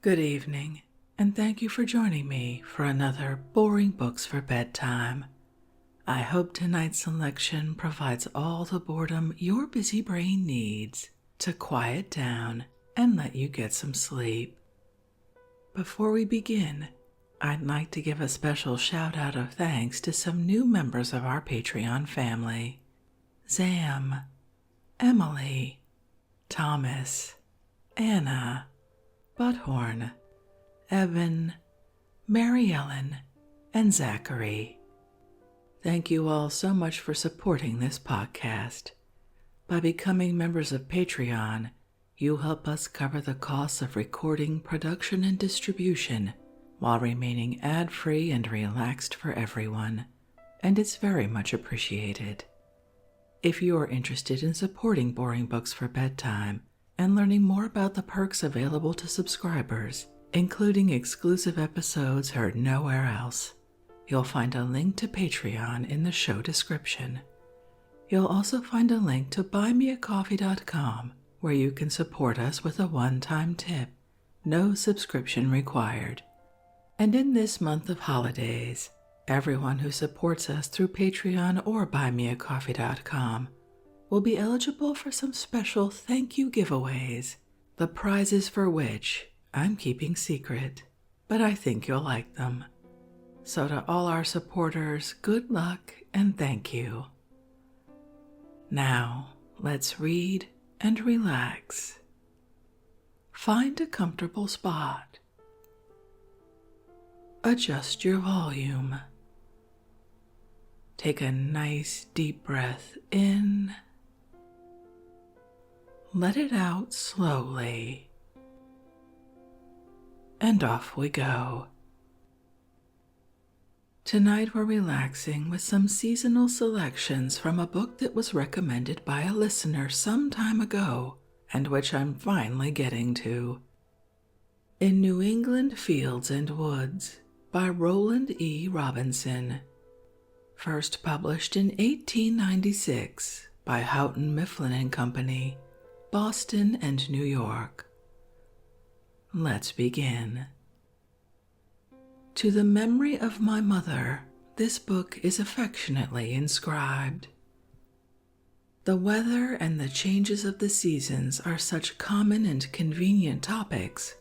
Good evening, and thank you for joining me for another Boring Books for Bedtime. I hope tonight's selection provides all the boredom your busy brain needs to quiet down and let you get some sleep. Before we begin, I'd like to give a special shout out of thanks to some new members of our Patreon family: Zam, Emily, Thomas, Anna, Butthorn, Evan, Mary Ellen, and Zachary. Thank you all so much for supporting this podcast. By becoming members of Patreon, you help us cover the costs of recording, production, and distribution while remaining ad-free and relaxed for everyone, and it's very much appreciated. If you are interested in supporting Boring Books for Bedtime and learning more about the perks available to subscribers, including exclusive episodes heard nowhere else, you'll find a link to Patreon in the show description. You'll also find a link to buymeacoffee.com where you can support us with a one-time tip, no subscription required. And in this month of holidays, everyone who supports us through Patreon or buymeacoffee.com will be eligible for some special thank you giveaways, the prizes for which I'm keeping secret, but I think you'll like them. So to all our supporters, good luck and thank you. Now, let's read and relax. Find a comfortable spot. Adjust your volume. Take a nice deep breath in. Let it out slowly. And off we go. Tonight we're relaxing with some seasonal selections from a book that was recommended by a listener some time ago and which I'm finally getting to. In New England Fields and Woods by Roland E. Robinson. First published in 1896 by Houghton Mifflin and Company, Boston and New York. Let's begin. To the memory of my mother, this book is affectionately inscribed. The weather and the changes of the seasons are such common and convenient topics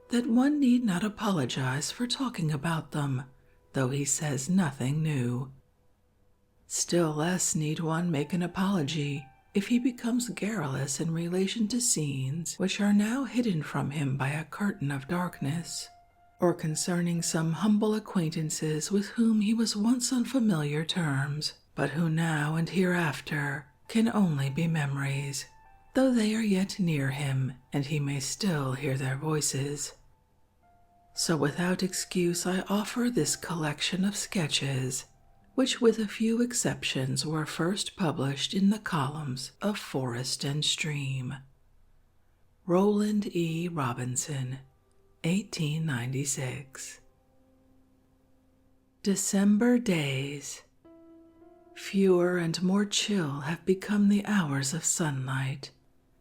that one need not apologize for talking about them, though he says nothing new. Still less need one make an apology if he becomes garrulous in relation to scenes which are now hidden from him by a curtain of darkness, or concerning some humble acquaintances with whom he was once on familiar terms, but who now and hereafter can only be memories, though they are yet near him and he may still hear their voices. So without excuse I offer this collection of sketches, which with a few exceptions were first published in the columns of Forest and Stream. Roland E. Robinson, 1896. December days. Fewer and more chill have become the hours of sunlight,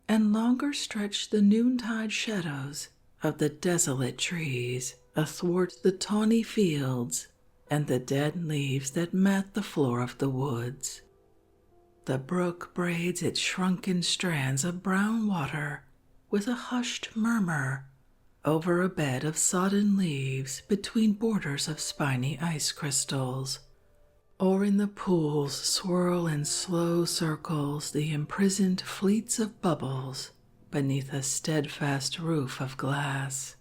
and longer stretch the noontide shadows of the desolate trees athwart the tawny fields and the dead leaves that mat the floor of the woods. The brook braids its shrunken strands of brown water with a hushed murmur over a bed of sodden leaves between borders of spiny ice crystals, or in the pools swirl in slow circles the imprisoned fleets of bubbles beneath a steadfast roof of glass.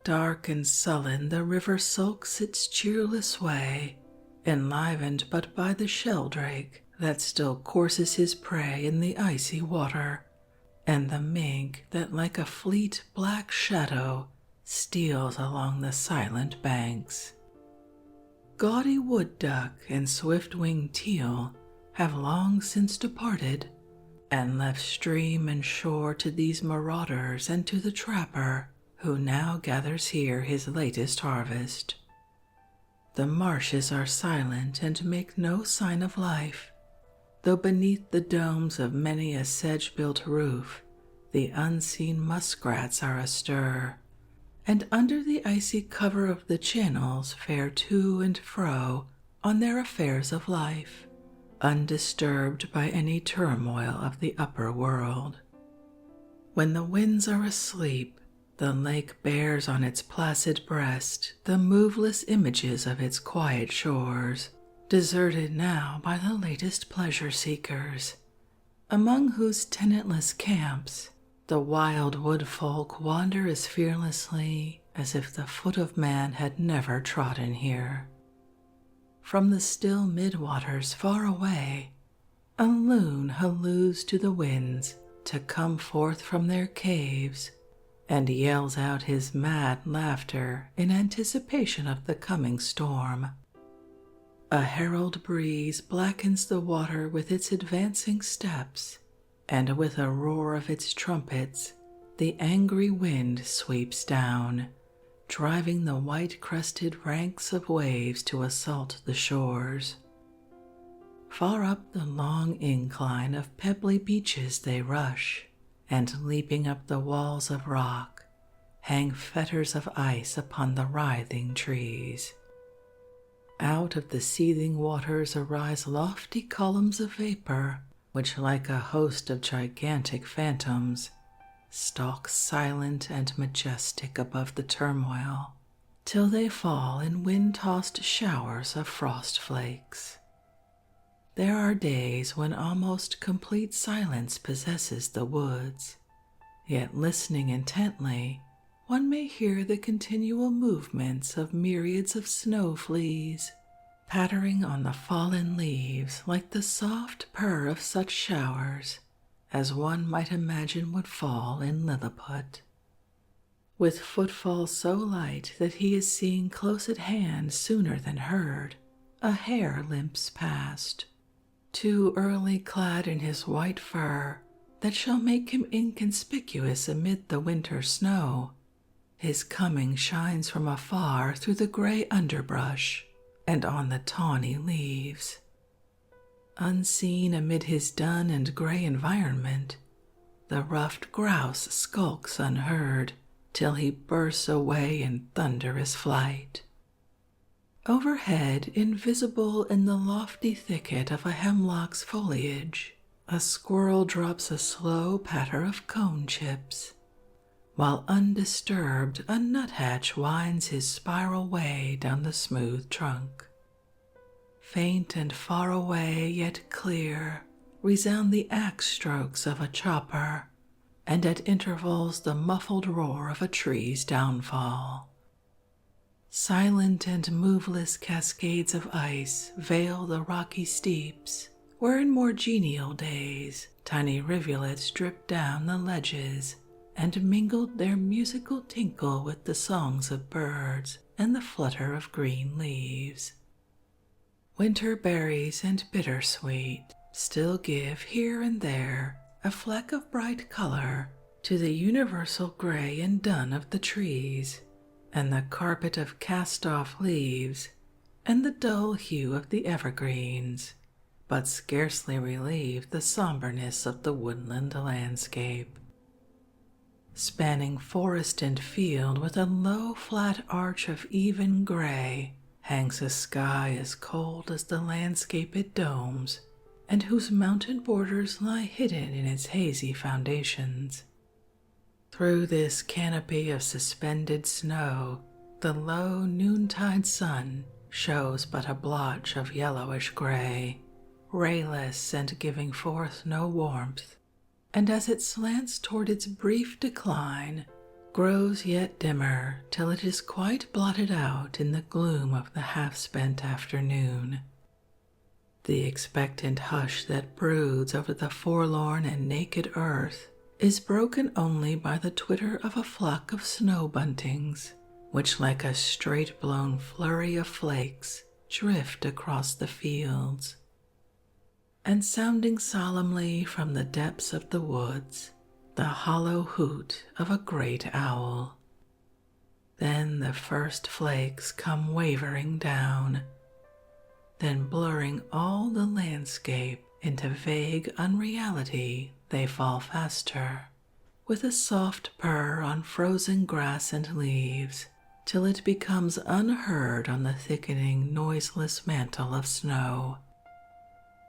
Dark and sullen the river sulks its cheerless way, enlivened but by the sheldrake that still courses his prey in the icy water, and the mink that like a fleet black shadow steals along the silent banks. Gaudy wood duck and swift-winged teal have long since departed, and left stream and shore to these marauders and to the trapper who now gathers here his latest harvest. The marshes are silent and make no sign of life, though beneath the domes of many a sedge-built roof the unseen muskrats are astir, and under the icy cover of the channels fare to and fro on their affairs of life, undisturbed by any turmoil of the upper world. When the winds are asleep, the lake bears on its placid breast the moveless images of its quiet shores, deserted now by the latest pleasure seekers, among whose tenantless camps the wild wood folk wander as fearlessly as if the foot of man had never trodden here. From the still mid-waters far away, a loon halloos to the winds to come forth from their caves, and yells out his mad laughter in anticipation of the coming storm. A herald breeze blackens the water with its advancing steps, and with a roar of its trumpets, the angry wind sweeps down, driving the white-crested ranks of waves to assault the shores. Far up the long incline of pebbly beaches they rush, and leaping up the walls of rock, hang fetters of ice upon the writhing trees. Out of the seething waters arise lofty columns of vapor, which, like a host of gigantic phantoms, stalk silent and majestic above the turmoil, till they fall in wind-tossed showers of frost flakes. There are days when almost complete silence possesses the woods, yet listening intently, one may hear the continual movements of myriads of snow fleas, pattering on the fallen leaves like the soft purr of such showers as one might imagine would fall in Lilliput. With footfalls so light that he is seen close at hand sooner than heard, a hare limps past, too early clad in his white fur that shall make him inconspicuous amid the winter snow. His coming shines from afar through the gray underbrush and on the tawny leaves. Unseen amid his dun and gray environment, the ruffed grouse skulks unheard till he bursts away in thunderous flight. Overhead, invisible in the lofty thicket of a hemlock's foliage, a squirrel drops a slow patter of cone chips, while undisturbed a nuthatch winds his spiral way down the smooth trunk. Faint and far away, yet clear, resound the axe strokes of a chopper, and at intervals the muffled roar of a tree's downfall. Silent and moveless cascades of ice veil the rocky steeps, where in more genial days tiny rivulets dripped down the ledges and mingled their musical tinkle with the songs of birds and the flutter of green leaves. Winter berries and bittersweet still give here and there a fleck of bright color to the universal gray and dun of the trees, and the carpet of cast-off leaves, and the dull hue of the evergreens, but scarcely relieve the somberness of the woodland landscape. Spanning forest and field with a low flat arch of even gray hangs a sky as cold as the landscape it domes, and whose mountain borders lie hidden in its hazy foundations. Through this canopy of suspended snow, the low noontide sun shows but a blotch of yellowish gray, rayless and giving forth no warmth, and as it slants toward its brief decline, grows yet dimmer till it is quite blotted out in the gloom of the half-spent afternoon. The expectant hush that broods over the forlorn and naked earth is broken only by the twitter of a flock of snow buntings, which like a straight-blown flurry of flakes drift across the fields. And sounding solemnly from the depths of the woods, the hollow hoot of a great owl. Then the first flakes come wavering down, then blurring all the landscape into vague unreality, they fall faster, with a soft purr on frozen grass and leaves, till it becomes unheard on the thickening, noiseless mantle of snow.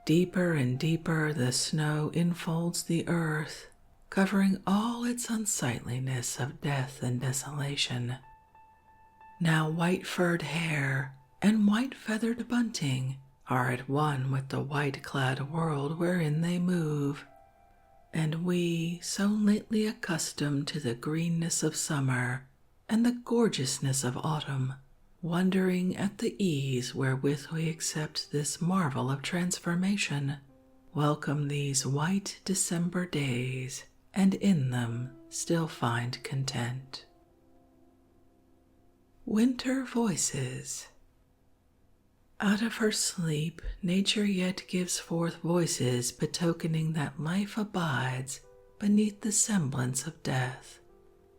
Deeper and deeper the snow enfolds the earth, covering all its unsightliness of death and desolation. Now white-furred hare and white-feathered bunting are at one with the white-clad world wherein they move, and we, so lately accustomed to the greenness of summer and the gorgeousness of autumn, wondering at the ease wherewith we accept this marvel of transformation, welcome these white December days, and in them still find content. Winter Voices. Out of her sleep, nature yet gives forth voices betokening that life abides beneath the semblance of death,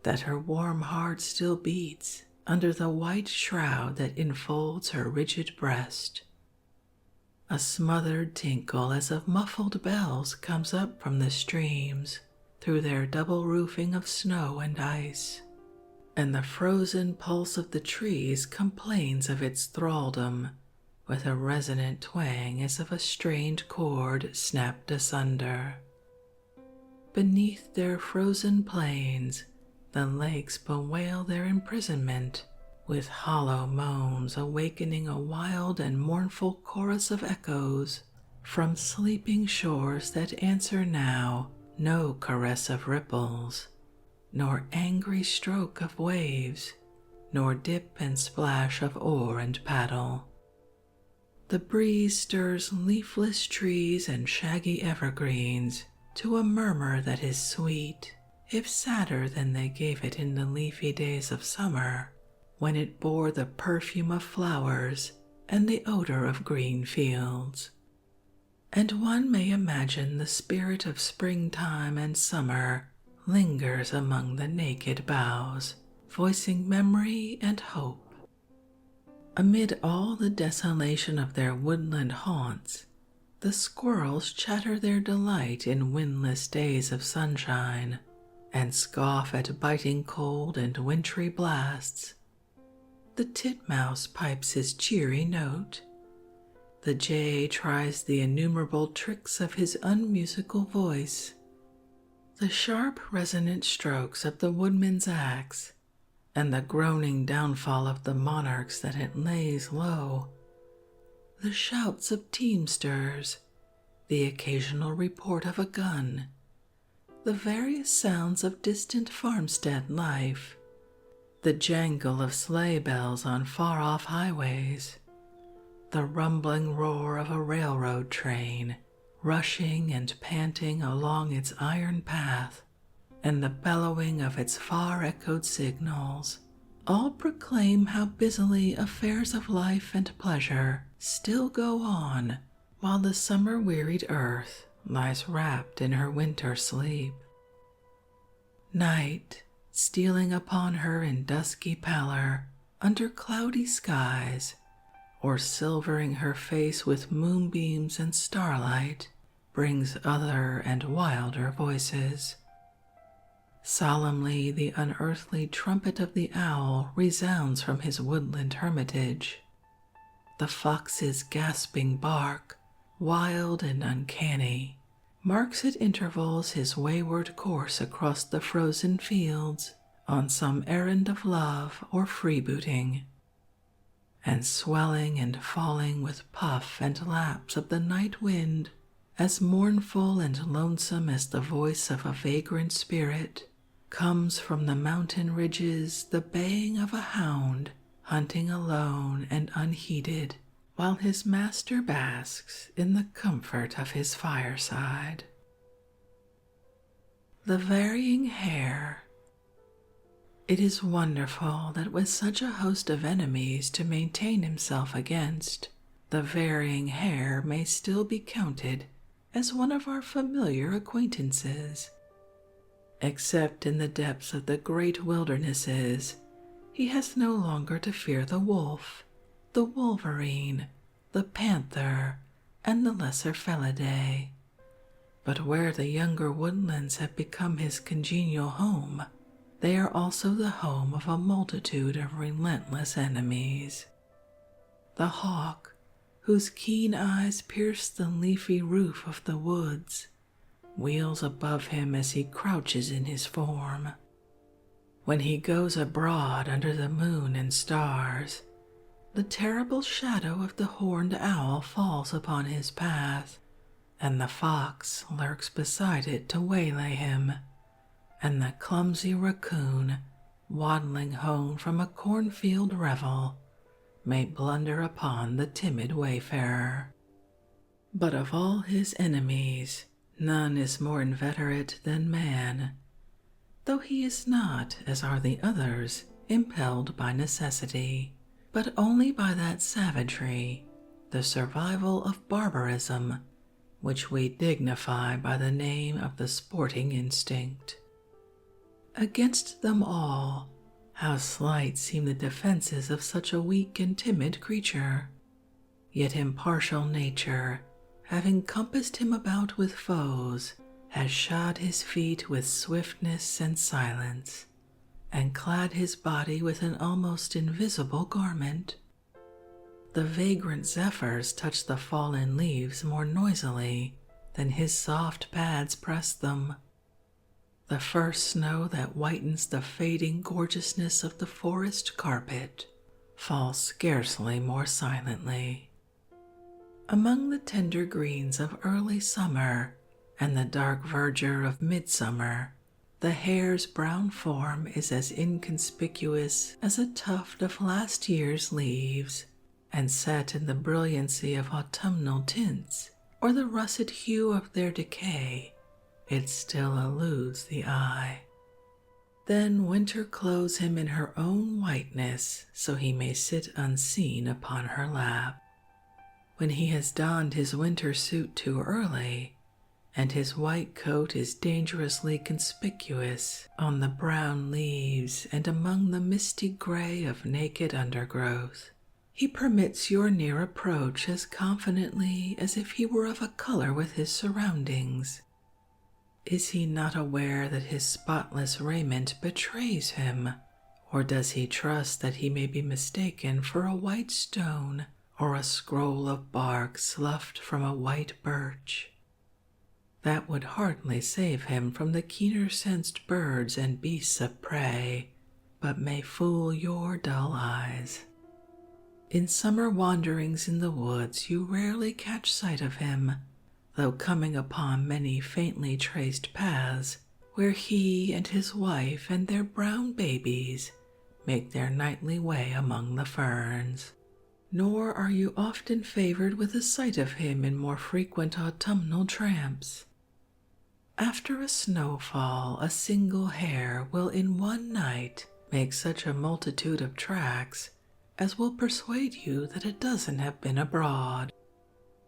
that her warm heart still beats under the white shroud that enfolds her rigid breast. A smothered tinkle as of muffled bells comes up from the streams through their double roofing of snow and ice, and the frozen pulse of the trees complains of its thraldom with a resonant twang as of a strained cord snapped asunder. Beneath their frozen plains, the lakes bewail their imprisonment, with hollow moans awakening a wild and mournful chorus of echoes from sleeping shores that answer now no caress of ripples, nor angry stroke of waves, nor dip and splash of oar and paddle. The breeze stirs leafless trees and shaggy evergreens to a murmur that is sweet, if sadder than they gave it in the leafy days of summer, when it bore the perfume of flowers and the odor of green fields. And one may imagine the spirit of springtime and summer lingers among the naked boughs, voicing memory and hope. Amid all the desolation of their woodland haunts, the squirrels chatter their delight in windless days of sunshine, and scoff at biting cold and wintry blasts. The titmouse pipes his cheery note. The jay tries the innumerable tricks of his unmusical voice. The sharp resonant strokes of the woodman's axe, and the groaning downfall of the monarchs that it lays low, the shouts of teamsters, the occasional report of a gun, the various sounds of distant farmstead life, the jangle of sleigh bells on far-off highways, the rumbling roar of a railroad train rushing and panting along its iron path, and the bellowing of its far-echoed signals, all proclaim how busily affairs of life and pleasure still go on while the summer-wearied earth lies wrapped in her winter sleep. Night, stealing upon her in dusky pallor under cloudy skies, or silvering her face with moonbeams and starlight, brings other and wilder voices. Solemnly the unearthly trumpet of the owl resounds from his woodland hermitage. The fox's gasping bark, wild and uncanny, marks at intervals his wayward course across the frozen fields on some errand of love or freebooting. And swelling and falling with puff and lapse of the night wind, as mournful and lonesome as the voice of a vagrant spirit, comes from the mountain ridges the baying of a hound hunting alone and unheeded, while his master basks in the comfort of his fireside. The varying hare. It is wonderful that with such a host of enemies to maintain himself against, the varying hare may still be counted as one of our familiar acquaintances. Except in the depths of the great wildernesses, he has no longer to fear the wolf, the wolverine, the panther, and the lesser felidae. But where the younger woodlands have become his congenial home, they are also the home of a multitude of relentless enemies. The hawk, whose keen eyes pierce the leafy roof of the woods, wheels above him as he crouches in his form. When he goes abroad under the moon and stars, the terrible shadow of the horned owl falls upon his path, and the fox lurks beside it to waylay him, and the clumsy raccoon, waddling home from a cornfield revel, may blunder upon the timid wayfarer. But of all his enemies, none is more inveterate than man, though he is not, as are the others, impelled by necessity, but only by that savagery, the survival of barbarism, which we dignify by the name of the sporting instinct. Against them all, how slight seem the defenses of such a weak and timid creature! Yet impartial nature, having compassed him about with foes, has shod his feet with swiftness and silence, and clad his body with an almost invisible garment. The vagrant zephyrs touch the fallen leaves more noisily than his soft pads press them. The first snow that whitens the fading gorgeousness of the forest carpet falls scarcely more silently. Among the tender greens of early summer and the dark verdure of midsummer, the hare's brown form is as inconspicuous as a tuft of last year's leaves, and set in the brilliancy of autumnal tints or the russet hue of their decay, it still eludes the eye. Then winter clothes him in her own whiteness, so he may sit unseen upon her lap. When he has donned his winter suit too early, and his white coat is dangerously conspicuous on the brown leaves and among the misty gray of naked undergrowth, he permits your near approach as confidently as if he were of a color with his surroundings. Is he not aware that his spotless raiment betrays him, or does he trust that he may be mistaken for a white stone or a scroll of bark sloughed from a white birch? That would hardly save him from the keener-sensed birds and beasts of prey, but may fool your dull eyes. In summer wanderings in the woods you rarely catch sight of him, though coming upon many faintly traced paths where he and his wife and their brown babies make their nightly way among the ferns. Nor are you often favored with a sight of him in more frequent autumnal tramps. After a snowfall, a single hare will in one night make such a multitude of tracks as will persuade you that a dozen have been abroad.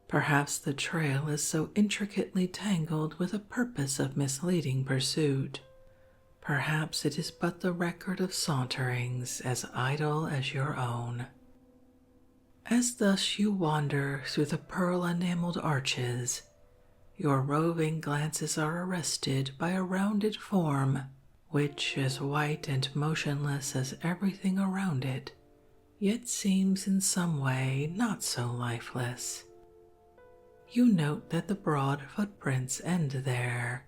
Perhaps the trail is so intricately tangled with a purpose of misleading pursuit. Perhaps it is but the record of saunterings as idle as your own. As thus you wander through the pearl-enameled arches, your roving glances are arrested by a rounded form which, as white and motionless as everything around it, yet seems in some way not so lifeless. You note that the broad footprints end there,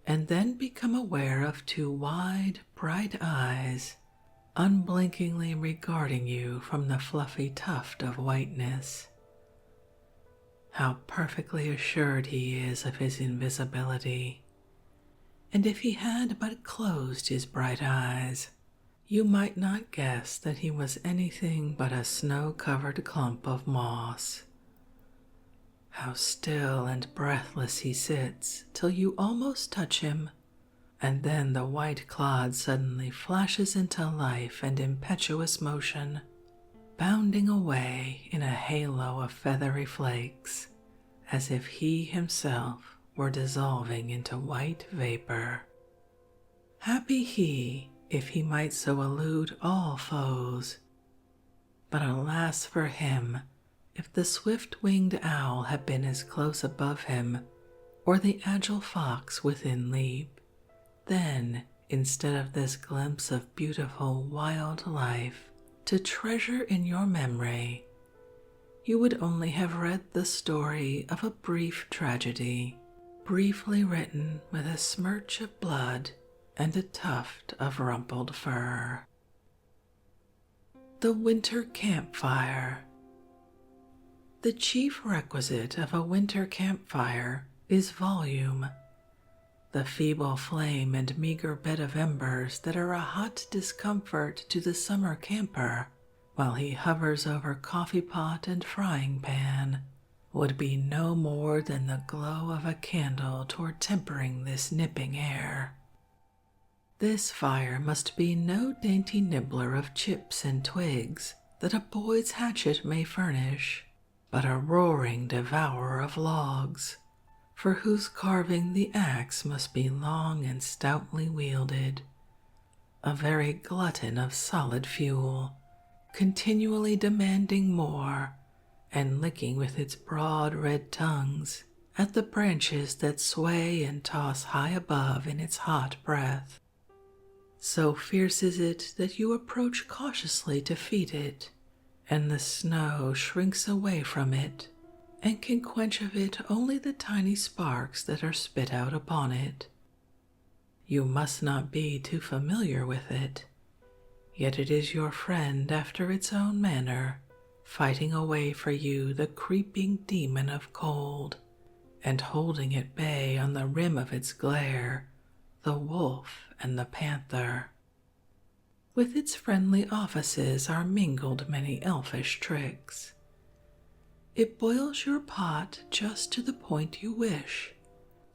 and then become aware of two wide, bright eyes, unblinkingly regarding you from the fluffy tuft of whiteness. How perfectly assured he is of his invisibility, and if he had but closed his bright eyes, you might not guess that he was anything but a snow-covered clump of moss. How still and breathless he sits till you almost touch him, and then the white clod suddenly flashes into life and impetuous motion, bounding away in a halo of feathery flakes, as if he himself were dissolving into white vapor. Happy he, if he might so elude all foes. But alas for him, if the swift-winged owl had been as close above him or the agile fox within leap, then, instead of this glimpse of beautiful wild life to treasure in your memory, you would only have read the story of a brief tragedy, briefly written with a smirch of blood and a tuft of rumpled fur. The winter campfire. The chief requisite of a winter campfire is volume. The feeble flame and meager bed of embers that are a hot discomfort to the summer camper while he hovers over coffee pot and frying pan would be no more than the glow of a candle toward tempering this nipping air. This fire must be no dainty nibbler of chips and twigs that a boy's hatchet may furnish, but a roaring devourer of logs, for whose carving the axe must be long and stoutly wielded, a very glutton of solid fuel, continually demanding more, and licking with its broad red tongues at the branches that sway and toss high above in its hot breath. So fierce is it that you approach cautiously to feed it, and the snow shrinks away from it, and can quench of it only the tiny sparks that are spit out upon it. You must not be too familiar with it, yet it is your friend after its own manner, fighting away for you the creeping demon of cold, and holding at bay on the rim of its glare the wolf and the panther. With its friendly offices are mingled many elfish tricks. It boils your pot just to the point you wish,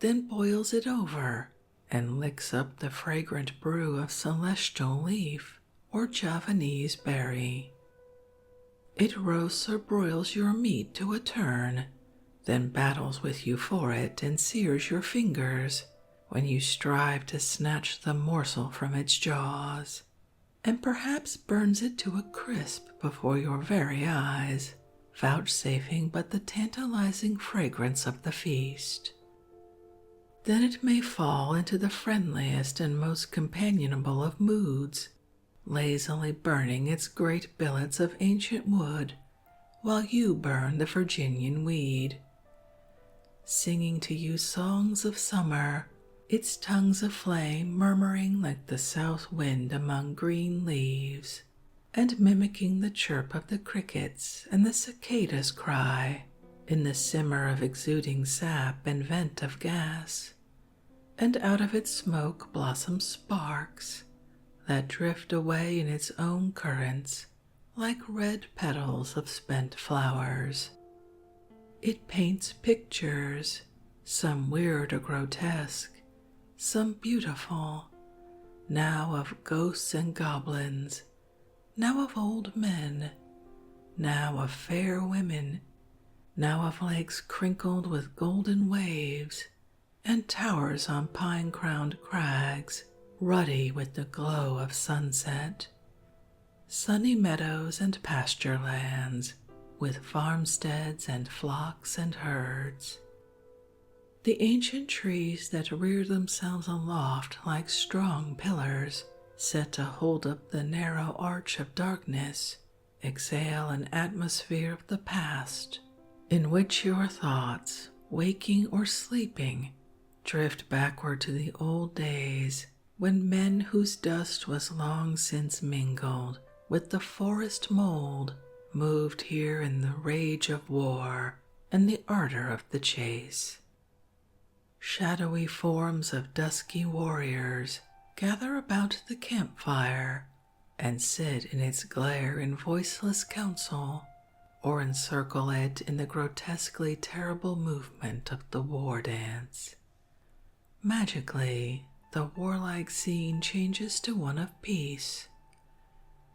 then boils it over and licks up the fragrant brew of celestial leaf or Javanese berry. It roasts or broils your meat to a turn, then battles with you for it and sears your fingers when you strive to snatch the morsel from its jaws, and perhaps burns it to a crisp before your very eyes, vouchsafing but the tantalizing fragrance of the feast. Then it may fall into the friendliest and most companionable of moods, lazily burning its great billets of ancient wood while you burn the Virginian weed, singing to you songs of summer, its tongues of flame murmuring like the south wind among green leaves, and mimicking the chirp of the crickets and the cicada's cry in the simmer of exuding sap and vent of gas, and out of its smoke blossom sparks that drift away in its own currents like red petals of spent flowers. It paints pictures, some weird or grotesque, some beautiful, now of ghosts and goblins, now of old men, now of fair women, now of lakes crinkled with golden waves, and towers on pine-crowned crags, ruddy with the glow of sunset, sunny meadows and pasture lands, with farmsteads and flocks and herds. The ancient trees that rear themselves aloft like strong pillars, set to hold up the narrow arch of darkness, exhale an atmosphere of the past, in which your thoughts, waking or sleeping, drift backward to the old days when men whose dust was long since mingled with the forest mold moved here in the rage of war and the ardor of the chase. Shadowy forms of dusky warriors gather about the campfire and sit in its glare in voiceless council, or encircle it in the grotesquely terrible movement of the war dance. Magically, the warlike scene changes to one of peace.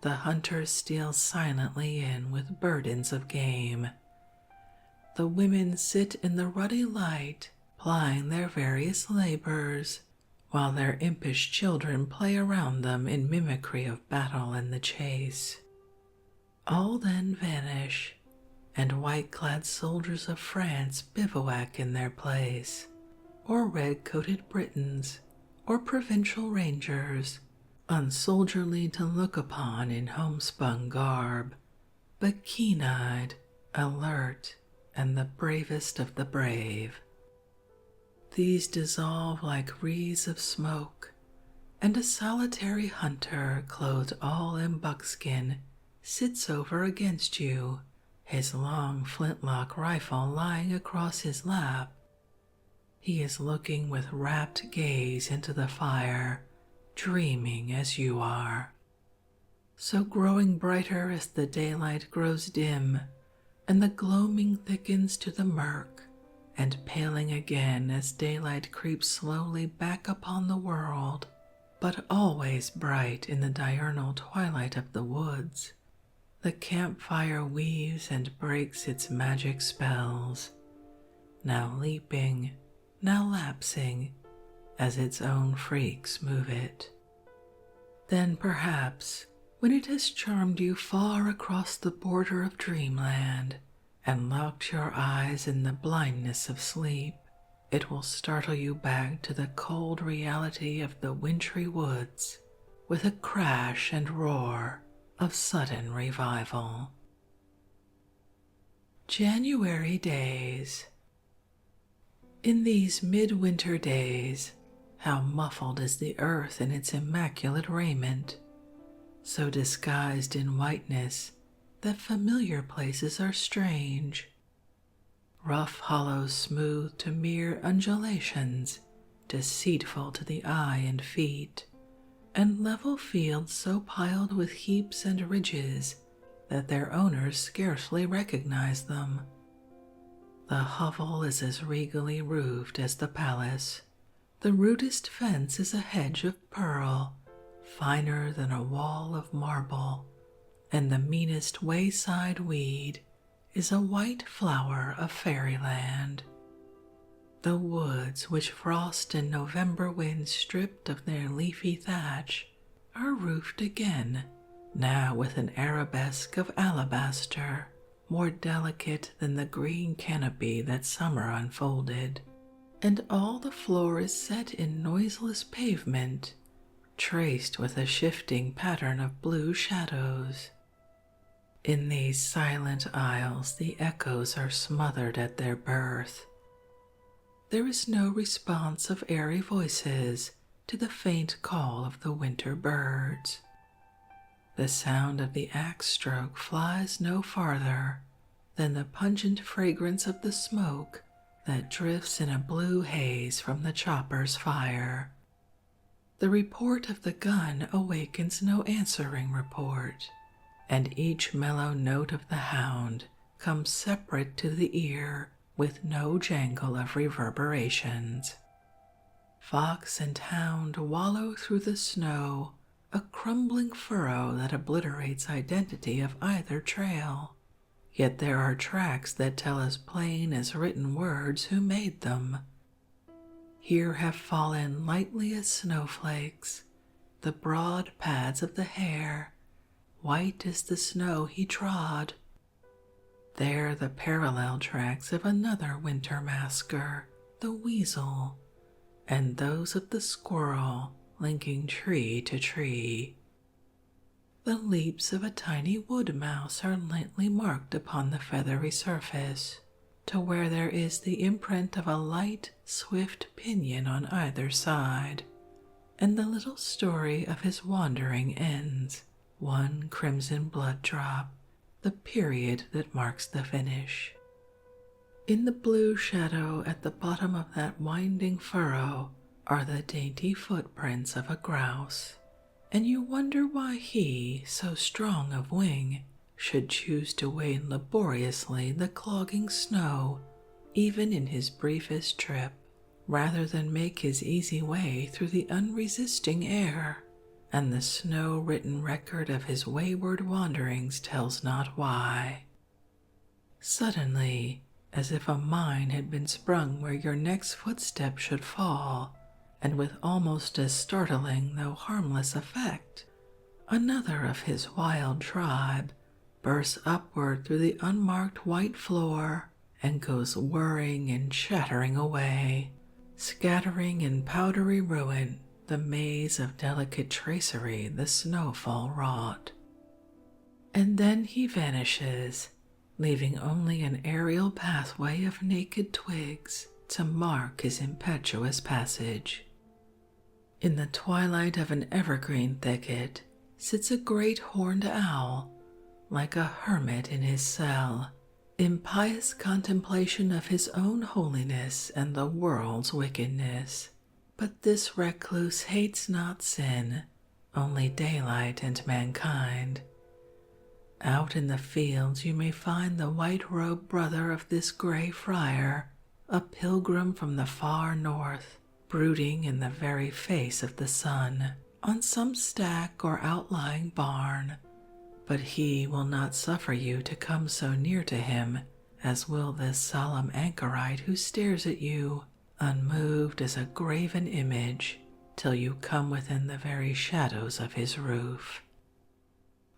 The hunters steal silently in with burdens of game. The women sit in the ruddy light, plying their various labors, while their impish children play around them in mimicry of battle and the chase. All then vanish, and white-clad soldiers of France bivouac in their place, or red-coated Britons, or provincial rangers, unsoldierly to look upon in homespun garb, but keen-eyed, alert, and the bravest of the brave. These dissolve like wreaths of smoke, and a solitary hunter clothed all in buckskin sits over against you, his long flintlock rifle lying across his lap. He is looking with rapt gaze into the fire, dreaming as you are. So growing brighter as the daylight grows dim, and the gloaming thickens to the murk, and paling again as daylight creeps slowly back upon the world, but always bright in the diurnal twilight of the woods, the campfire weaves and breaks its magic spells, now leaping, now lapsing, as its own freaks move it. Then perhaps, when it has charmed you far across the border of dreamland, and locked your eyes in the blindness of sleep, it will startle you back to the cold reality of the wintry woods with a crash and roar of sudden revival. January days. In these midwinter days, how muffled is the earth in its immaculate raiment, so disguised in whiteness that familiar places are strange. Rough hollows smoothed to mere undulations, deceitful to the eye and feet, and level fields so piled with heaps and ridges that their owners scarcely recognize them. The hovel is as regally roofed as the palace. The rudest fence is a hedge of pearl, finer than a wall of marble, and the meanest wayside weed is a white flower of fairyland. The woods, which frost and November winds stripped of their leafy thatch, are roofed again, now with an arabesque of alabaster, more delicate than the green canopy that summer unfolded, and all the floor is set in noiseless pavement, traced with a shifting pattern of blue shadows. In these silent aisles the echoes are smothered at their birth. There is no response of airy voices to the faint call of the winter birds. The sound of the axe stroke flies no farther than the pungent fragrance of the smoke that drifts in a blue haze from the chopper's fire. The report of the gun awakens no answering report, and each mellow note of the hound comes separate to the ear with no jangle of reverberations. Fox and hound wallow through the snow, a crumbling furrow that obliterates identity of either trail. Yet there are tracks that tell as plain as written words who made them. Here have fallen lightly as snowflakes the broad pads of the hare, white as the snow he trod. There the parallel tracks of another winter masker, the weasel, and those of the squirrel linking tree to tree. The leaps of a tiny wood mouse are lightly marked upon the feathery surface, to where there is the imprint of a light, swift pinion on either side, and the little story of his wandering ends, one crimson blood drop, the period that marks the finish. In the blue shadow at the bottom of that winding furrow are the dainty footprints of a grouse, and you wonder why he, so strong of wing, should choose to wade laboriously the clogging snow, even in his briefest trip, rather than make his easy way through the unresisting air, and the snow-written record of his wayward wanderings tells not why. Suddenly, as if a mine had been sprung where your next footstep should fall, and with almost as startling though harmless effect, another of his wild tribe bursts upward through the unmarked white floor and goes whirring and chattering away, scattering in powdery ruin the maze of delicate tracery the snowfall wrought. And then he vanishes, leaving only an aerial pathway of naked twigs to mark his impetuous passage. In the twilight of an evergreen thicket sits a great horned owl, like a hermit in his cell, in pious contemplation of his own holiness and the world's wickedness. But this recluse hates not sin, only daylight and mankind. Out in the fields you may find the white-robed brother of this gray friar, a pilgrim from the far north, brooding in the very face of the sun, on some stack or outlying barn, but he will not suffer you to come so near to him as will this solemn anchorite who stares at you, unmoved as a graven image, till you come within the very shadows of his roof.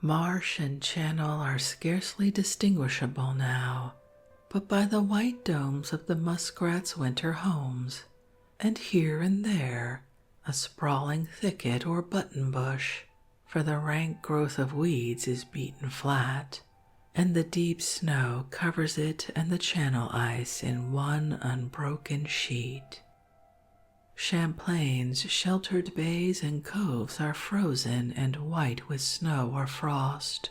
Marsh and channel are scarcely distinguishable now, but by the white domes of the muskrat's winter homes, and here and there a sprawling thicket or button bush, for the rank growth of weeds is beaten flat, and the deep snow covers it and the channel ice in one unbroken sheet. Champlain's sheltered bays and coves are frozen and white with snow or frost,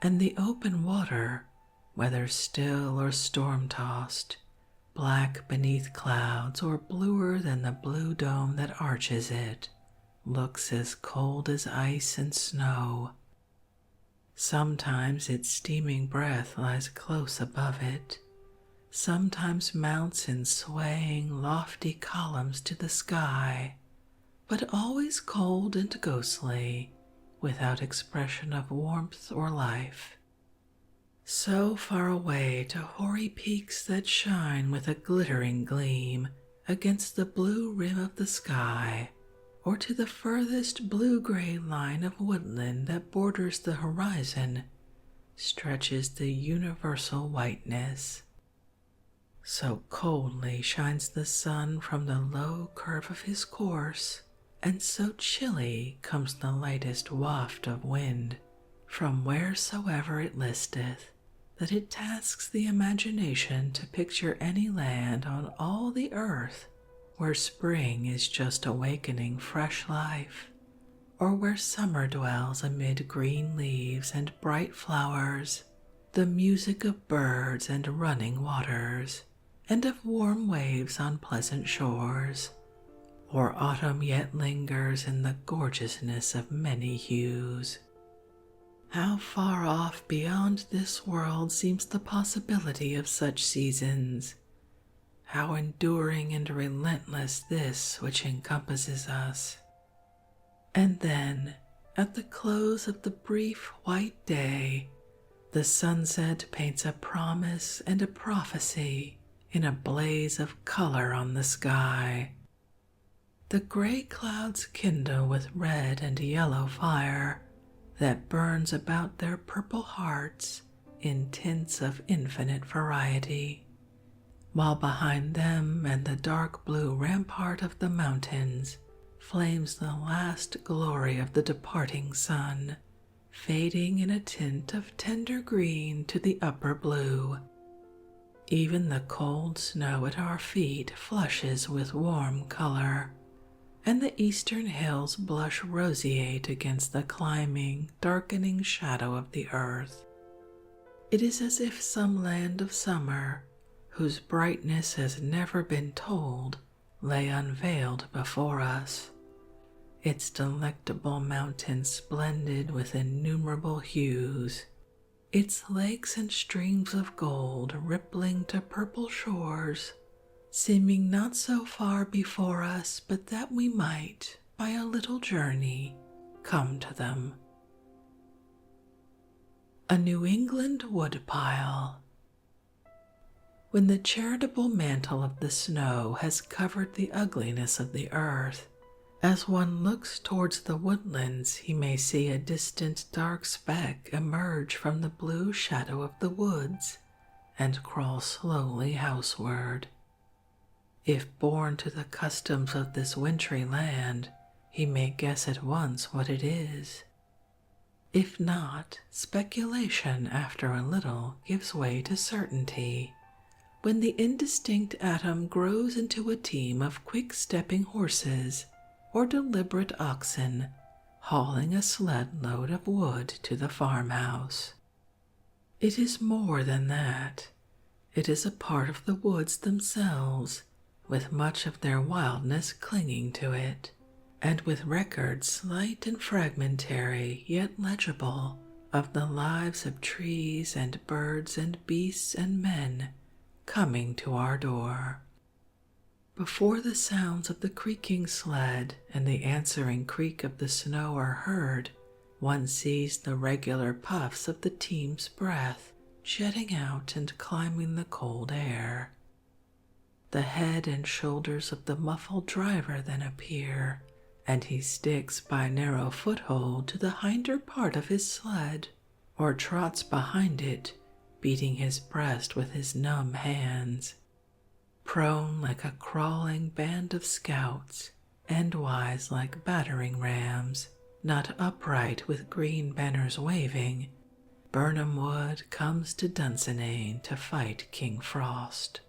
and the open water, whether still or storm-tossed, black beneath clouds or bluer than the blue dome that arches it, looks as cold as ice and snow. Sometimes its steaming breath lies close above it, sometimes mounts in swaying, lofty columns to the sky, but always cold and ghostly, without expression of warmth or life. So far away to hoary peaks that shine with a glittering gleam against the blue rim of the sky, or to the furthest blue-gray line of woodland that borders the horizon, stretches the universal whiteness. So coldly shines the sun from the low curve of his course, and so chilly comes the lightest waft of wind from wheresoever it listeth, that it tasks the imagination to picture any land on all the earth where spring is just awakening fresh life, or where summer dwells amid green leaves and bright flowers, the music of birds and running waters, and of warm waves on pleasant shores, or autumn yet lingers in the gorgeousness of many hues. How far off beyond this world seems the possibility of such seasons! How enduring and relentless this which encompasses us! And then, at the close of the brief white day, the sunset paints a promise and a prophecy in a blaze of color on the sky. The gray clouds kindle with red and yellow fire that burns about their purple hearts in tints of infinite variety, while behind them and the dark blue rampart of the mountains flames the last glory of the departing sun, fading in a tint of tender green to the upper blue. Even the cold snow at our feet flushes with warm color, and the eastern hills blush roseate against the climbing, darkening shadow of the earth. It is as if some land of summer, whose brightness has never been told, lay unveiled before us, its delectable mountains splendid with innumerable hues, its lakes and streams of gold rippling to purple shores, seeming not so far before us but that we might, by a little journey, come to them. A New England woodpile. When the charitable mantle of the snow has covered the ugliness of the earth, as one looks towards the woodlands he may see a distant dark speck emerge from the blue shadow of the woods and crawl slowly houseward. If born to the customs of this wintry land, he may guess at once what it is. If not, speculation after a little gives way to certainty, when the indistinct atom grows into a team of quick-stepping horses or deliberate oxen hauling a sled load of wood to the farmhouse. It is more than that. It is a part of the woods themselves, with much of their wildness clinging to it, and with records slight and fragmentary yet legible of the lives of trees and birds and beasts and men coming to our door. Before the sounds of the creaking sled and the answering creak of the snow are heard, one sees the regular puffs of the team's breath jetting out and climbing the cold air. The head and shoulders of the muffled driver then appear, and he sticks by narrow foothold to the hinder part of his sled, or trots behind it, beating his breast with his numb hands. Prone like a crawling band of scouts, endwise like battering rams, not upright with green banners waving, Birnam Wood comes to Dunsinane to fight King Frost.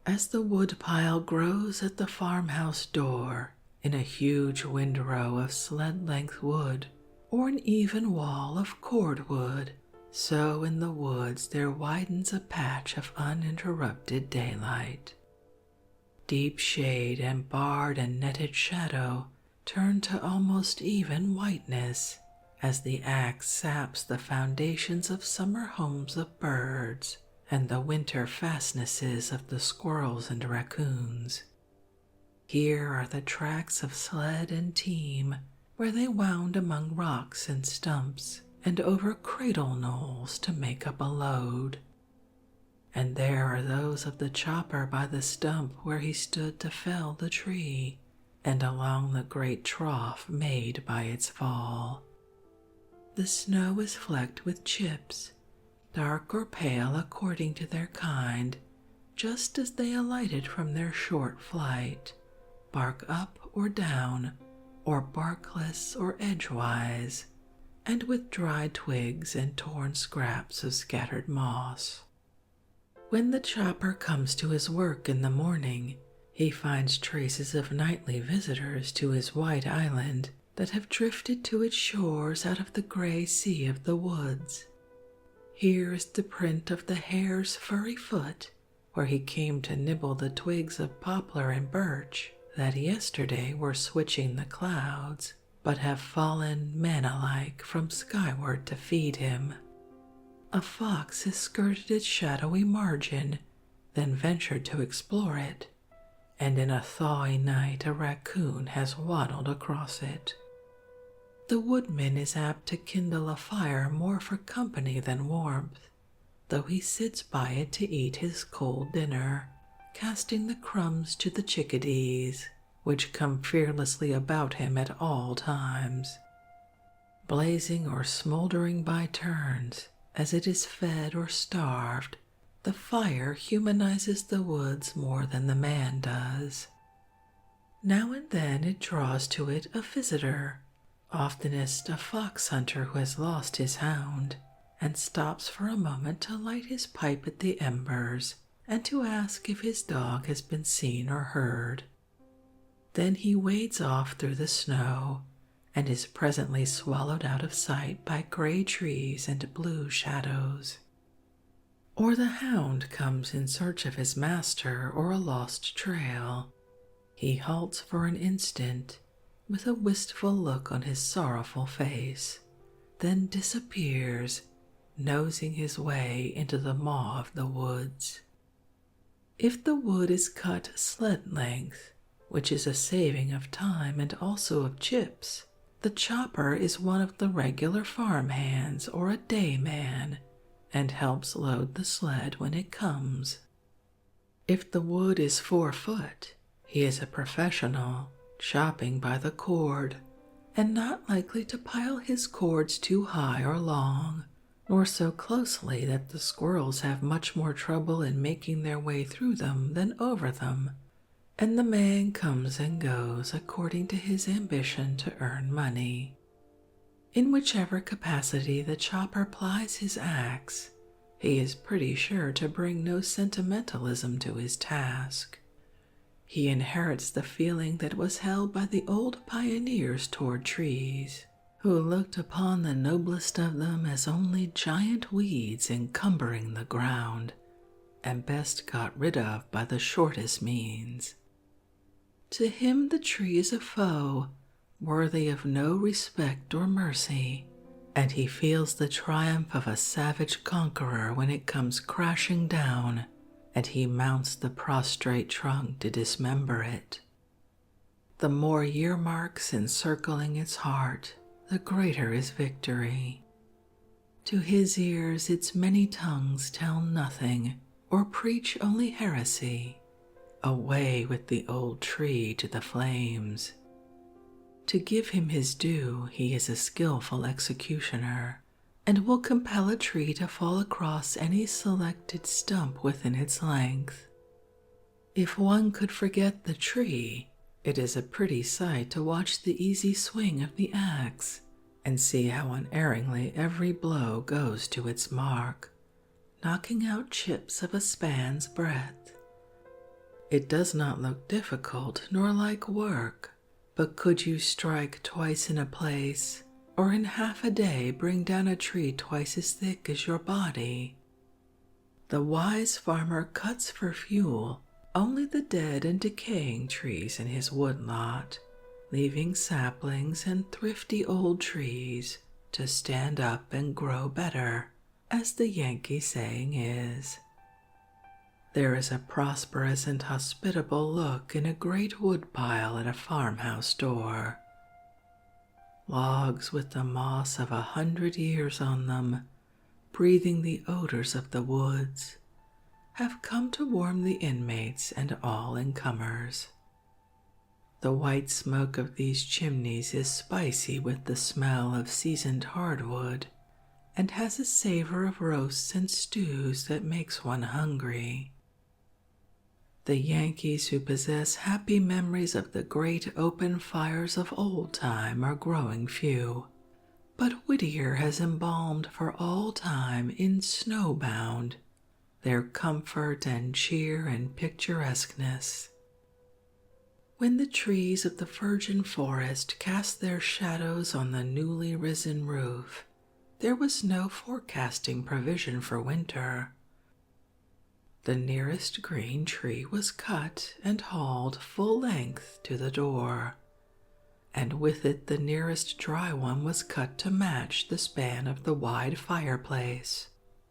As the woodpile grows at the farmhouse door, in a huge windrow of sled-length wood, or an even wall of cordwood, so in the woods there widens a patch of uninterrupted daylight. Deep shade and barred and netted shadow turn to almost even whiteness as the axe saps the foundations of summer homes of birds and the winter fastnesses of the squirrels and raccoons. Here are the tracks of sled and team where they wound among rocks and stumps and over cradle knolls to make up a load. And there are those of the chopper by the stump where he stood to fell the tree, and along the great trough made by its fall. The snow is flecked with chips, dark or pale according to their kind, just as they alighted from their short flight, bark up or down, or barkless or edgewise, and with dry twigs and torn scraps of scattered moss. When the chopper comes to his work in the morning, he finds traces of nightly visitors to his white island that have drifted to its shores out of the gray sea of the woods. Here is the print of the hare's furry foot, where he came to nibble the twigs of poplar and birch that yesterday were switching the clouds, but have fallen manna-like from skyward to feed him. A fox has skirted its shadowy margin, then ventured to explore it, and in a thawy night a raccoon has waddled across it. The woodman is apt to kindle a fire more for company than warmth, though he sits by it to eat his cold dinner, casting the crumbs to the chickadees, which come fearlessly about him at all times. Blazing or smoldering by turns, as it is fed or starved, the fire humanizes the woods more than the man does. Now and then it draws to it a visitor, oftenest a fox hunter who has lost his hound, and stops for a moment to light his pipe at the embers and to ask if his dog has been seen or heard. Then he wades off through the snow and is presently swallowed out of sight by gray trees and blue shadows. Or the hound comes in search of his master or a lost trail. He halts for an instant, with a wistful look on his sorrowful face, then disappears, nosing his way into the maw of the woods. If the wood is cut sled length, which is a saving of time and also of chips, the chopper is one of the regular farm hands or a day man, and helps load the sled when it comes. If the wood is 4 foot, he is a professional, chopping by the cord, and not likely to pile his cords too high or long, nor so closely that the squirrels have much more trouble in making their way through them than over them, and the man comes and goes according to his ambition to earn money. In whichever capacity the chopper plies his axe, he is pretty sure to bring no sentimentalism to his task. He inherits the feeling that was held by the old pioneers toward trees, who looked upon the noblest of them as only giant weeds encumbering the ground, and best got rid of by the shortest means. To him the tree is a foe, worthy of no respect or mercy, and he feels the triumph of a savage conqueror when it comes crashing down and he mounts the prostrate trunk to dismember it. The more year marks encircling its heart, the greater is victory. To his ears its many tongues tell nothing or preach only heresy. Away with the old tree to the flames. To give him his due, he is a skillful executioner, and will compel a tree to fall across any selected stump within its length. If one could forget the tree, it is a pretty sight to watch the easy swing of the axe, and see how unerringly every blow goes to its mark, knocking out chips of a span's breadth. It does not look difficult nor like work, but could you strike twice in a place, or in half a day bring down a tree twice as thick as your body? The wise farmer cuts for fuel only the dead and decaying trees in his woodlot, leaving saplings and thrifty old trees to stand up and grow better, as the Yankee saying is. There is a prosperous and hospitable look in a great woodpile at a farmhouse door. Logs with the moss of 100 years on them, breathing the odors of the woods, have come to warm the inmates and all incomers. The white smoke of these chimneys is spicy with the smell of seasoned hardwood, and has a savor of roasts and stews that makes one hungry. The Yankees who possess happy memories of the great open fires of old time are growing few, but Whittier has embalmed for all time in Snowbound their comfort and cheer and picturesqueness. When the trees of the virgin forest cast their shadows on the newly risen roof, there was no forecasting provision for winter. The nearest green tree was cut and hauled full length to the door, and with it the nearest dry one was cut to match the span of the wide fireplace,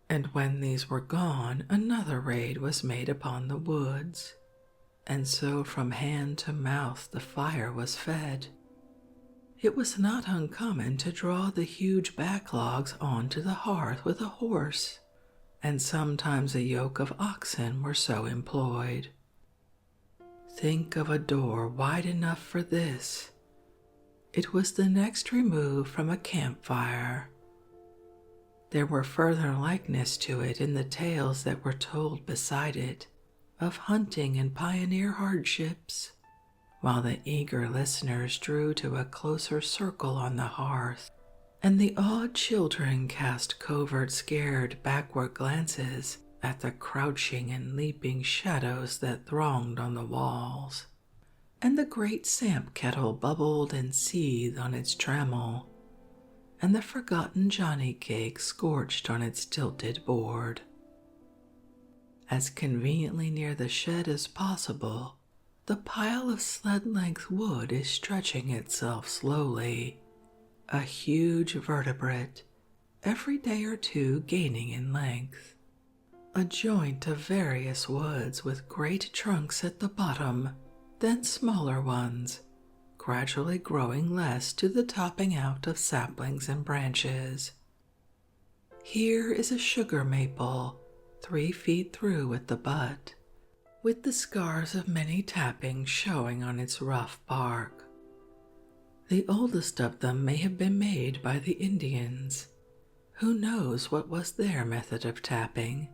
and when these were gone another raid was made upon the woods, and so from hand to mouth the fire was fed. It was not uncommon to draw the huge backlogs onto the hearth with a horse, and sometimes a yoke of oxen were so employed. Think of a door wide enough for this. It was the next remove from a campfire. There were further likeness to it in the tales that were told beside it, of hunting and pioneer hardships, while the eager listeners drew to a closer circle on the hearth, and the awed children cast covert scared backward glances at the crouching and leaping shadows that thronged on the walls, and the great samp kettle bubbled and seethed on its trammel, and the forgotten johnny cake scorched on its tilted board. As conveniently near the shed as possible, the pile of sled-length wood is stretching itself slowly, a huge vertebrate, every day or two gaining in length. A joint of various woods with great trunks at the bottom, then smaller ones, gradually growing less to the topping out of saplings and branches. Here is a sugar maple, 3 feet through at the butt, with the scars of many tappings showing on its rough bark. The oldest of them may have been made by the Indians. Who knows what was their method of tapping?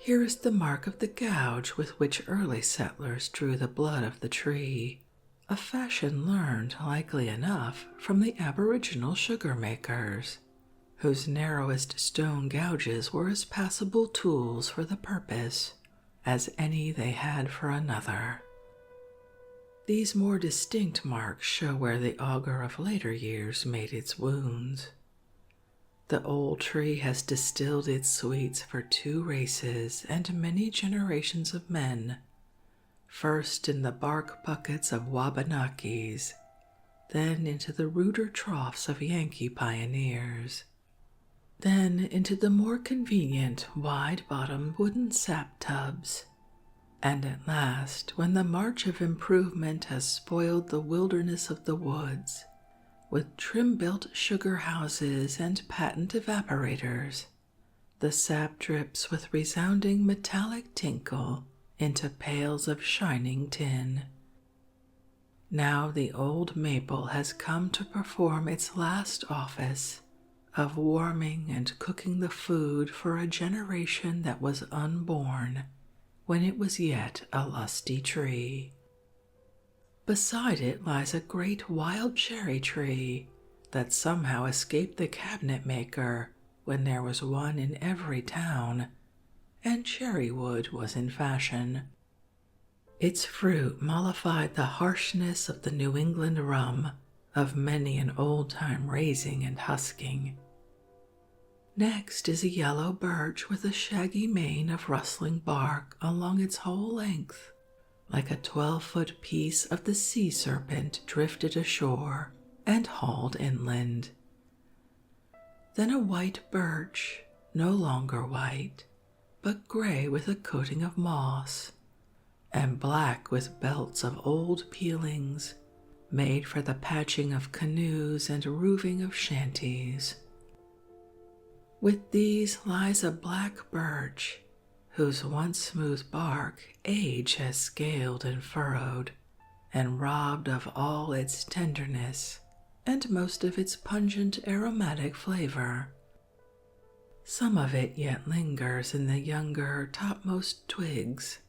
Here is the mark of the gouge with which early settlers drew the blood of the tree, a fashion learned, likely enough, from the aboriginal sugar makers, whose narrowest stone gouges were as passable tools for the purpose as any they had for another. These more distinct marks show where the auger of later years made its wounds. The old tree has distilled its sweets for 2 races and many generations of men, first in the bark buckets of Wabanakis, then into the ruder troughs of Yankee pioneers, then into the more convenient wide-bottomed wooden sap tubs, and at last, when the march of improvement has spoiled the wilderness of the woods, with trim-built sugar houses and patent evaporators, the sap drips with resounding metallic tinkle into pails of shining tin. Now the old maple has come to perform its last office of warming and cooking the food for a generation that was unborn when it was yet a lusty tree. Beside it lies a great wild cherry tree that somehow escaped the cabinet maker when there was one in every town, and cherry wood was in fashion. Its fruit mollified the harshness of the New England rum of many an old-time raising and husking. Next is a yellow birch with a shaggy mane of rustling bark along its whole length, like a 12-foot piece of the sea serpent drifted ashore and hauled inland. Then a white birch, no longer white, but gray with a coating of moss, and black with belts of old peelings, made for the patching of canoes and roofing of shanties. With these lies a black birch, whose once smooth bark age has scaled and furrowed, and robbed of all its tenderness and most of its pungent aromatic flavor. Some of it yet lingers in the younger, topmost twigs,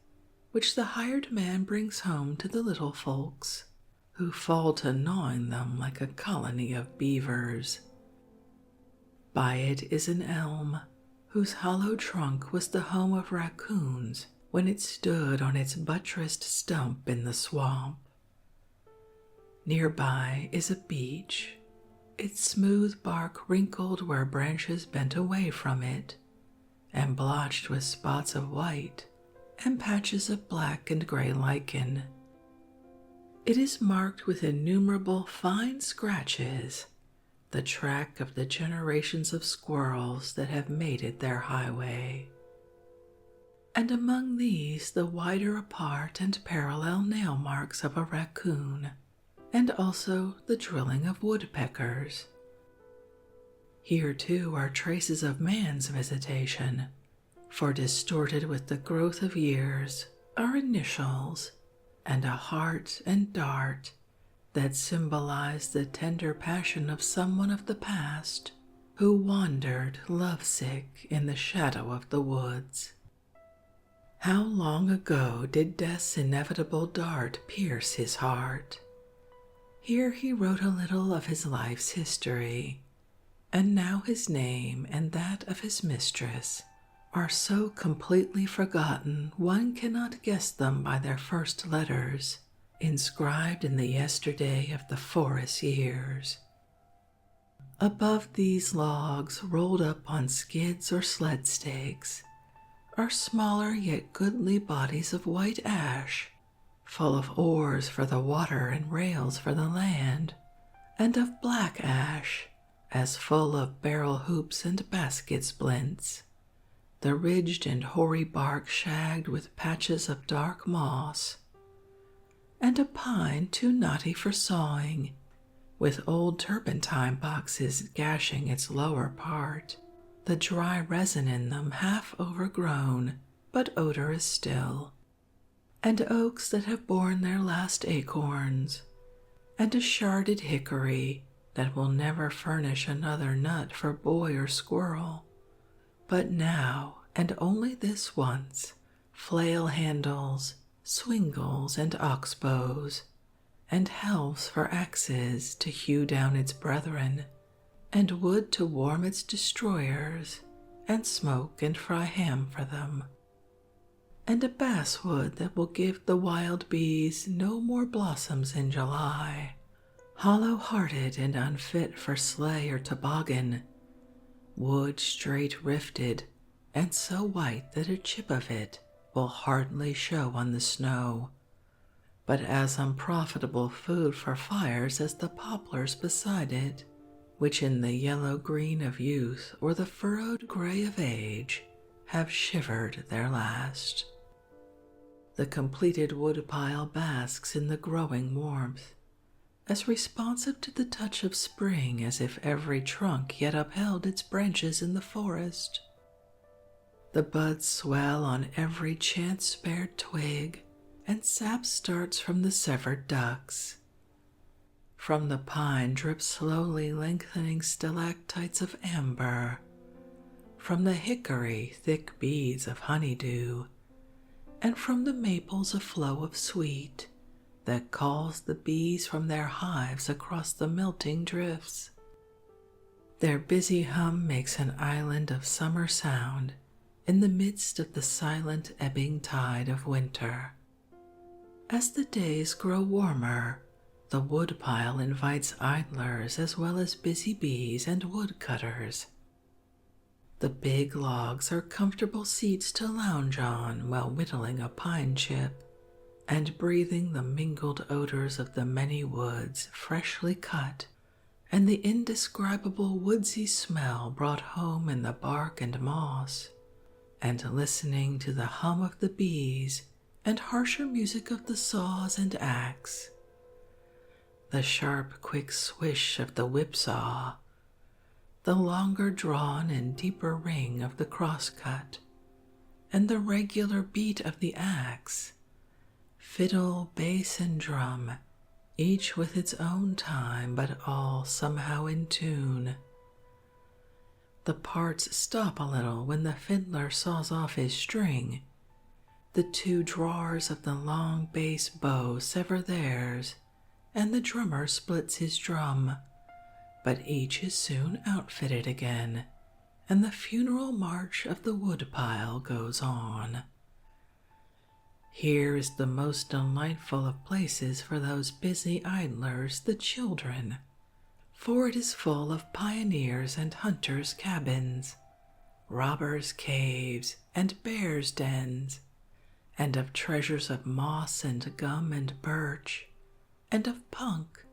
which the hired man brings home to the little folks, who fall to gnawing them like a colony of beavers. By it is an elm, whose hollow trunk was the home of raccoons when it stood on its buttressed stump in the swamp. Nearby is a beech, its smooth bark wrinkled where branches bent away from it, and blotched with spots of white and patches of black and gray lichen. It is marked with innumerable fine scratches, the track of the generations of squirrels that have made it their highway. And among these the wider apart and parallel nail marks of a raccoon, and also the drilling of woodpeckers. Here too are traces of man's visitation, for distorted with the growth of years are initials and a heart and dart that symbolize the tender passion of someone of the past who wandered lovesick in the shadow of the woods. How long ago did death's inevitable dart pierce his heart? Here he wrote a little of his life's history, and now his name and that of his mistress are so completely forgotten one cannot guess them by their first letters, inscribed in the yesterday of the forest years. Above these logs, rolled up on skids or sled stakes, are smaller yet goodly bodies of white ash, full of oars for the water and rails for the land, and of black ash, as full of barrel hoops and basket splints, the ridged and hoary bark shagged with patches of dark moss, and a pine too knotty for sawing, with old turpentine boxes gashing its lower part, the dry resin in them half overgrown, but odorous still, and oaks that have borne their last acorns, and a sharded hickory that will never furnish another nut for boy or squirrel, but now, and only this once, flail handles, swingles, and oxbows, and helves for axes to hew down its brethren, and wood to warm its destroyers, and smoke and fry ham for them, and a basswood that will give the wild bees no more blossoms in July, hollow-hearted and unfit for sleigh or toboggan, wood straight rifted, and so white that a chip of it will hardly show on the snow, but as unprofitable food for fires as the poplars beside it, which in the yellow green of youth or the furrowed gray of age have shivered their last. The completed woodpile basks in the growing warmth, as responsive to the touch of spring as if every trunk yet upheld its branches in the forest. The buds swell on every chance-spared twig, and sap starts from the severed ducts. From the pine drip slowly lengthening stalactites of amber, from the hickory thick beads of honeydew, and from the maples a flow of sweet that calls the bees from their hives across the melting drifts. Their busy hum makes an island of summer sound in the midst of the silent ebbing tide of winter. As the days grow warmer, the woodpile invites idlers as well as busy bees and woodcutters. The big logs are comfortable seats to lounge on while whittling a pine chip and breathing the mingled odors of the many woods freshly cut and the indescribable woodsy smell brought home in the bark and moss, and listening to the hum of the bees and harsher music of the saws and axe, the sharp, quick swish of the whipsaw, the longer drawn and deeper ring of the crosscut, and the regular beat of the axe, fiddle, bass, and drum, each with its own time but all somehow in tune. The parts stop a little when the fiddler saws off his string. The two drawers of the long bass bow sever theirs, and the drummer splits his drum, but each is soon outfitted again, and the funeral march of the woodpile goes on. Here is the most delightful of places for those busy idlers, the children, for it is full of pioneers' and hunters' cabins, robbers' caves, and bears' dens, and of treasures of moss and gum and birch, and of punk,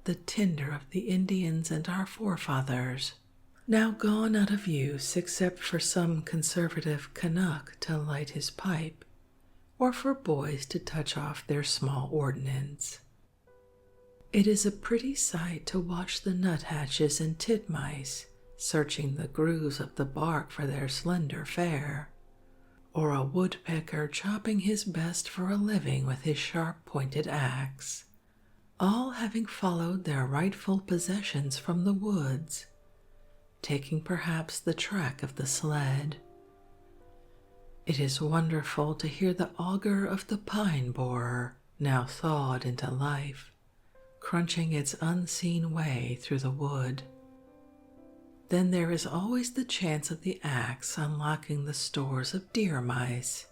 the tinder of the Indians and our forefathers, now gone out of use except for some conservative Canuck to light his pipe, or for boys to touch off their small ordnance. It is a pretty sight to watch the nuthatches and titmice searching the grooves of the bark for their slender fare, or a woodpecker chopping his best for a living with his sharp-pointed axe, all having followed their rightful possessions from the woods, taking perhaps the track of the sled. It is wonderful to hear the auger of the pine borer, now thawed into life, crunching its unseen way through the wood. Then there is always the chance of the axe unlocking the stores of deer mice,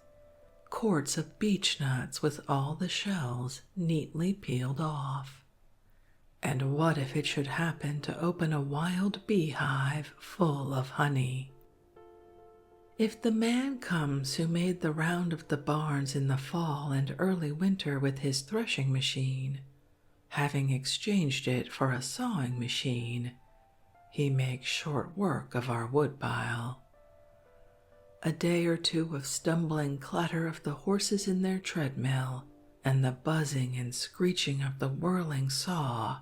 quarts of beech nuts with all the shells neatly peeled off. And what if it should happen to open a wild beehive full of honey? If the man comes who made the round of the barns in the fall and early winter with his threshing machine, having exchanged it for a sawing machine, he makes short work of our woodpile. A day or two of stumbling clatter of the horses in their treadmill and the buzzing and screeching of the whirling saw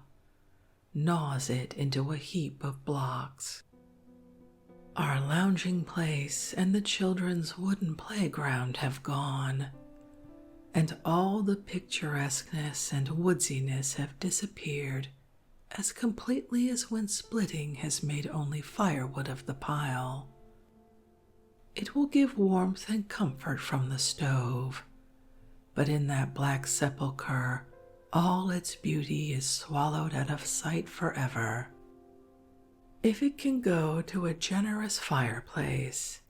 gnaws it into a heap of blocks. Our lounging place and the children's wooden playground have gone, and all the picturesqueness and woodsiness have disappeared as completely as when splitting has made only firewood of the pile. It will give warmth and comfort from the stove, but in that black sepulchre all its beauty is swallowed out of sight forever. If it can go to a generous fireplace,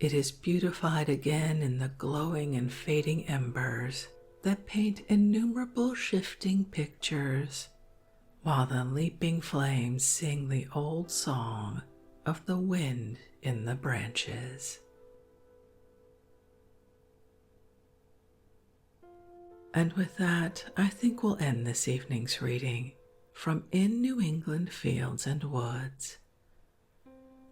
it is beautified again in the glowing and fading embers that paint innumerable shifting pictures, while the leaping flames sing the old song of the wind in the branches. And with that, I think we'll end this evening's reading from In New England Fields and Woods.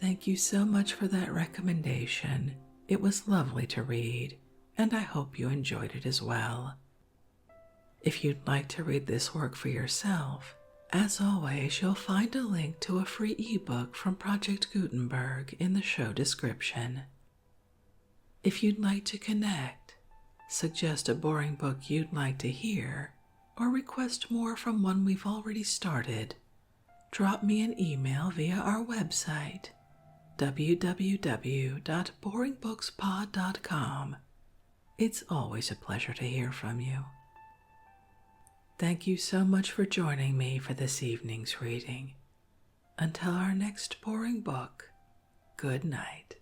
Thank you so much for that recommendation. It was lovely to read, and I hope you enjoyed it as well. If you'd like to read this work for yourself, as always, you'll find a link to a free ebook from Project Gutenberg in the show description. If you'd like to connect, suggest a boring book you'd like to hear, or request more from one we've already started, drop me an email via our website, www.boringbookspod.com. It's always a pleasure to hear from you. Thank you so much for joining me for this evening's reading. Until our next boring book, good night.